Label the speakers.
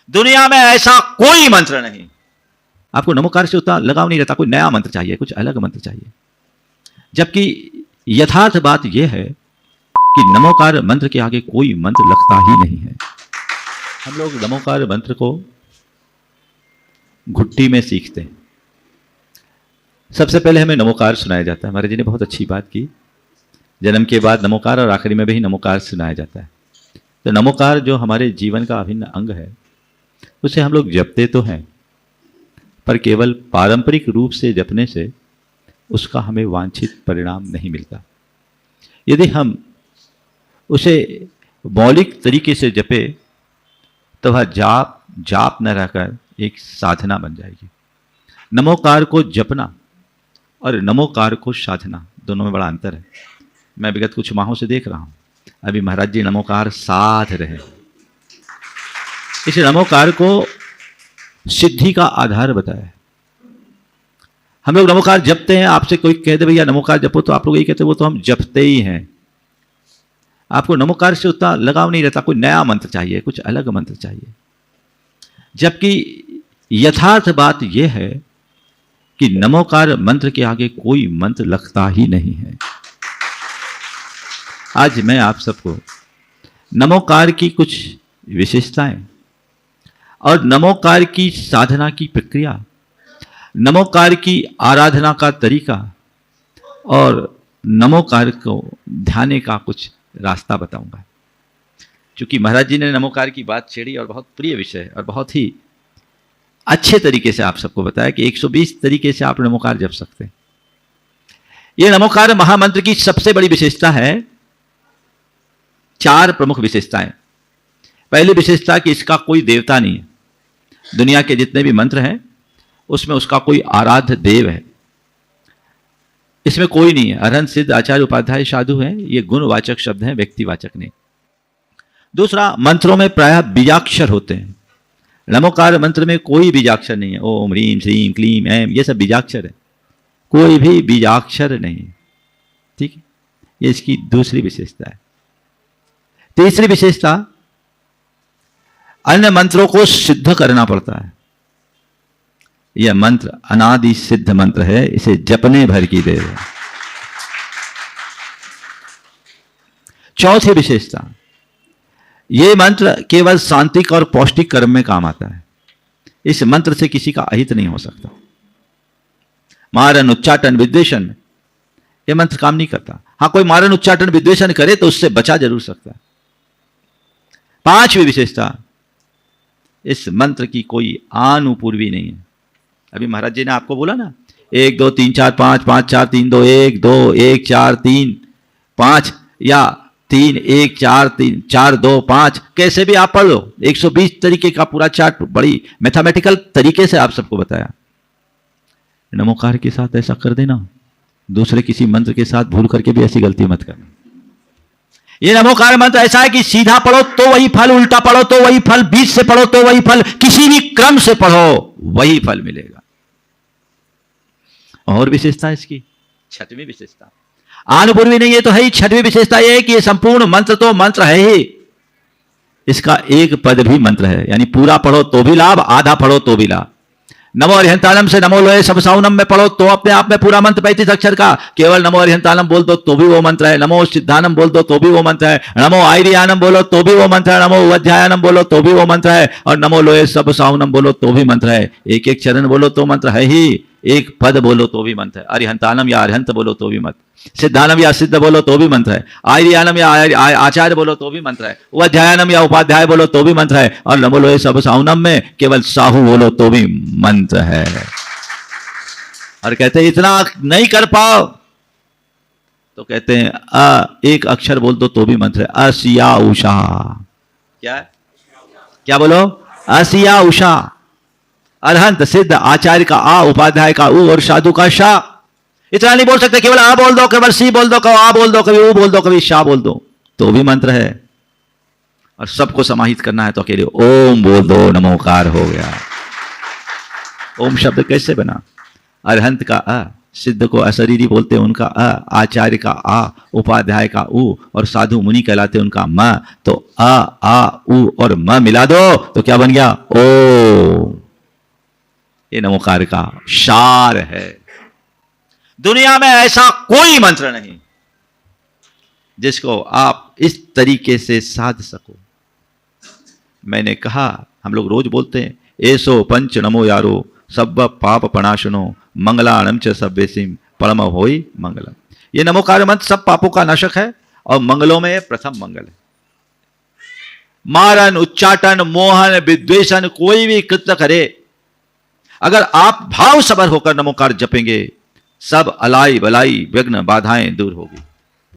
Speaker 1: दुनिया में ऐसा कोई मंत्र नहीं। आपको नमोकार से उतना लगाव नहीं रहता, कोई नया मंत्र चाहिए, कुछ अलग मंत्र चाहिए। जबकि यथार्थ बात यह है कि नमोकार मंत्र के आगे कोई मंत्र लगता ही नहीं है। हम लोग नमोकार मंत्र को घुट्टी में सीखते हैं। सबसे पहले हमें नमोकार सुनाया जाता है। महाराज जी ने बहुत अच्छी बात की, जन्म के बाद नमोकार और आखिरी में भी नमोकार सुनाया जाता है। तो नमोकार जो हमारे जीवन का अभिन्न अंग है, उसे हम लोग जपते तो हैं, पर केवल पारंपरिक रूप से जपने से उसका हमें वांछित परिणाम नहीं मिलता। यदि हम उसे मौलिक तरीके से जपे तो वह जाप न रहकर एक साधना बन जाएगी। नमोकार को जपना और नमोकार को साधना दोनों में बड़ा अंतर है। मैं विगत कुछ माहों से देख रहा हूं, अभी महाराज जी नमोकार साध रहे। इस नमोकार को सिद्धि का आधार बताया है। हम लोग नमोकार जपते हैं। आपसे कोई कह दे भैया नमोकार जपो, तो आप लोग यही कहते हो वो तो हम जपते ही हैं। आपको नमोकार से उतना लगाव नहीं रहता, कोई नया मंत्र चाहिए, कुछ अलग मंत्र चाहिए। जबकि यथार्थ बात यह है कि नमोकार मंत्र के आगे कोई मंत्र लगता ही नहीं है। आज मैं आप सबको नमोकार की कुछ विशेषताएं और नमोकार की साधना की प्रक्रिया, नमोकार की आराधना का तरीका और नमोकार को ध्यान का कुछ रास्ता बताऊंगा। क्योंकि महाराज जी ने नमोकार की बात छेड़ी और बहुत प्रिय विषय और बहुत ही अच्छे तरीके से आप सबको बताया कि 120 तरीके से आप नमोकार जप सकते हैं। यह नमोकार महामंत्र की सबसे बड़ी विशेषता है। 4 प्रमुख विशेषताएं। पहली विशेषता कि इसका कोई देवता नहीं है। दुनिया के जितने भी मंत्र हैं उसमें उसका कोई आराध्य देव है, इसमें कोई नहीं है। अरहंत, सिद्ध, आचार्य, उपाध्याय, साधु हैं, ये गुणवाचक शब्द हैं, व्यक्तिवाचक नहीं। दूसरा, मंत्रों में प्रायः बीजाक्षर होते हैं। नमोकार मंत्र में कोई बीजाक्षर नहीं है। ओम ह्रीम श्रीम क्लीम ऐम, ये सब बीजाक्षर है, कोई भी बीजाक्षर नहीं। ठीक है, ये इसकी दूसरी विशेषता है। तीसरी विशेषता, अन्य मंत्रों को सिद्ध करना पड़ता है। यह मंत्र अनादि सिद्ध मंत्र है, इसे जपने भर की देर है। चौथी विशेषता, यह मंत्र केवल शांतिक और पौष्टिक कर्म में काम आता है। इस मंत्र से किसी का अहित नहीं हो सकता। मारन, उच्चाटन, विद्वेषण, यह मंत्र काम नहीं करता। हां, कोई मारन, उच्चाटन, विद्वेषण करे तो उससे बचा जरूर सकता है। पांचवी विशेषता, इस मंत्र की कोई आनुपूर्वी नहीं है। अभी महाराज जी ने आपको बोला ना 1 2 3 4 5 5 4 3 2 1 2 1 4 3 5 या 3 1 4 3 4 2 5, कैसे भी आप पढ़ लो। 120 तरीके का पूरा चार्ट बड़ी मैथमेटिकल तरीके से आप सबको बताया। नमोकार के साथ ऐसा कर देना, दूसरे किसी मंत्र के साथ भूल करके भी ऐसी गलती मत करना। ये नमोकार मंत्र ऐसा है कि सीधा पढ़ो तो वही फल, उल्टा पढ़ो तो वही फल, बीच से पढ़ो तो वही फल, किसी भी क्रम से पढ़ो वही फल मिलेगा। और विशेषता इसकी 6वीं विशेषता, आनुपूर्वी नहीं है तो है ही। 6वीं विशेषता यह है कि यह संपूर्ण मंत्र तो मंत्र है ही, इसका एक पद भी मंत्र है। यानी पूरा पढ़ो तो भी लाभ, आधा पढ़ो तो भी लाभ। नमो अरिहंतालम से नमो लोहे सब साउनम में पढ़ो तो अपने आप में पूरा मंत्र 35 अक्षर का। केवल नमो अरिहंतालम बोल दो तो भी वो मंत्र है। नमो सिद्धानम बोल दो तो भी वो मंत्र है। नमो आयरियानम बोलो तो भी वो मंत्र है। नमो अध्यायानम बोलो तो भी वो मंत्र है। और नमो लोहे सब साउनम बोलो तो भी मंत्र है। एक एक चरण बोलो तो मंत्र है ही, एक पद बोलो तो भी मंत्र है। अरिहंतानम या अरिहंत बोलो तो भी मंत्र, सिद्धानम या सिद्ध बोलो तो भी मंत्र है। आयरियानम या आचार्य बोलो तो भी मंत्र है। उपाध्यायनम या उपाध्याय बोलो तो भी मंत्र है। और नमो लोहे सब साउनम में केवल साहू बोलो तो भी मंत्र है। और कहते हैं इतना नहीं कर पाओ तो कहते हैं एक अक्षर बोल दो तो भी मंत्र है। असिया उषा, क्या है, क्या बोलो, असिया उषा। अरहंत, सिद्ध, आचार्य का आ, उपाध्याय का उ और साधु का शा। इतना नहीं बोल सकते, केवल आ बोल दो, केवल सी बोल दो, कभी आ बोल दो, कभी ऊ बोल दो, कभी शाह बोल दो तो भी मंत्र है। और सबको समाहित करना है तो अकेले ओम बोल दो, नमोकार हो गया। ओम शब्द कैसे बना? अरहंत का अ, सिद्ध को अशरीरी बोलते हैं उनका अ, आचार्य का आ, उपाध्याय का उ, और साधु मुनि कहलाते हैं उनका म। तो अ, आ, उ और म मिला दो तो क्या बन गया? ओ। ये नमोकार का सार है। दुनिया में ऐसा कोई मंत्र नहीं जिसको आप इस तरीके से साध सको। मैंने कहा, हम लोग रोज बोलते हैं एसो पंच नमो यारो सब पाप प्रणाशनो मंगलाणम च सब्बेसिम परम होई मंगलम। ये नमोकार मंत्र सब पापों का नाशक है और मंगलों में प्रथम मंगल है। मारन, उच्चाटन, मोहन, विद्वेषण कोई भी कृत्य करे, अगर आप भाव सबर होकर नमोकार जपेंगे, सब अलाई बलाई विघ्न बाधाएं दूर होगी।